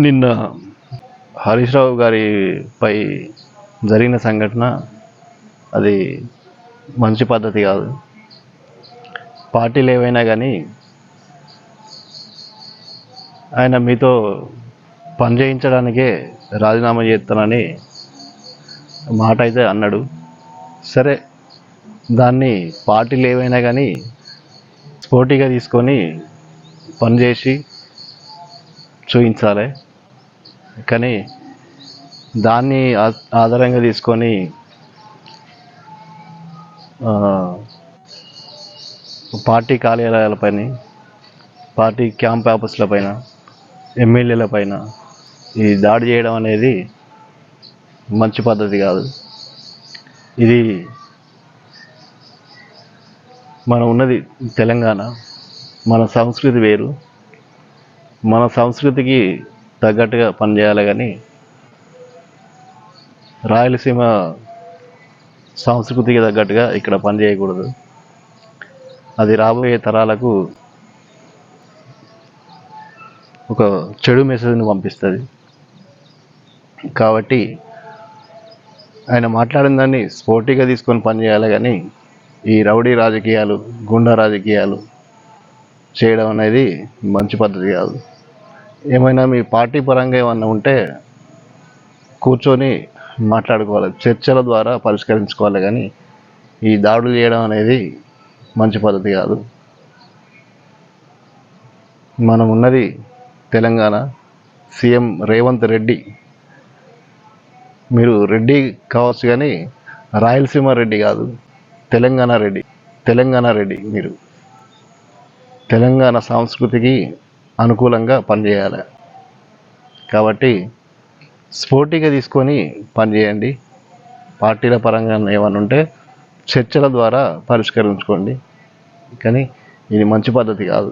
నిన్న హరీష్ రావు గారిపై జరిగిన సంఘటన అది మంచి పద్ధతి కాదు. పార్టీలు ఏవైనా కానీ ఆయన మీతో పని చేయించడానికే రాజీనామా చేస్తానని మాట అయితే అన్నాడు. సరే, దాన్ని పార్టీలు ఏవైనా కానీ పోటీగా తీసుకొని పనిచేసి చూపించాలి. కానీ దాన్ని ఆధారంగా తీసుకొని పార్టీ కార్యాలయాలపైన, పార్టీ క్యాంప్ ఆఫీసులపైన, ఎమ్మెల్యేలపైన ఈ దాడి చేయడం అనేది మంచి పద్ధతి కాదు. ఇది మనం ఉన్నది తెలంగాణ, మన సంస్కృతి వేరు. మన సంస్కృతికి తగ్గట్టుగా పనిచేయాలి కానీ రాయలసీమ సంస్కృతికి తగ్గట్టుగా ఇక్కడ పనిచేయకూడదు. అది రాబోయే తరాలకు ఒక చెడు మెసేజ్ని పంపిస్తుంది. కాబట్టి ఆయన మాట్లాడిన దాన్ని స్పోర్టివ్గా తీసుకొని పనిచేయాలి కానీ ఈ రౌడీ రాజకీయాలు, గుండా రాజకీయాలు చేయడం అనేది మంచి పద్ధతి కాదు. ఏమైనా మీ పార్టీ పరంగా ఏమన్నా ఉంటే కూర్చొని మాట్లాడుకోవాలి, చర్చల ద్వారా పరిష్కరించుకోవాలి కానీ ఈ దాడులు చేయడం అనేది మంచి పద్ధతి కాదు. మనం ఉన్నది తెలంగాణ, సీఎం రేవంత్ రెడ్డి. మీరు రెడ్డి కావచ్చు కానీ రాయలసీమ రెడ్డి కాదు, తెలంగాణ రెడ్డి. తెలంగాణ రెడ్డి మీరు తెలంగాణ సంస్కృతికి అనుకూలంగా పనిచేయాలి. కాబట్టి స్పోర్టివ్గా తీసుకొని పనిచేయండి. పార్టీల పరంగా ఏమైనా ఉంటే చర్చల ద్వారా పరిష్కరించుకోండి కానీ ఇది మంచి పద్ధతి కాదు.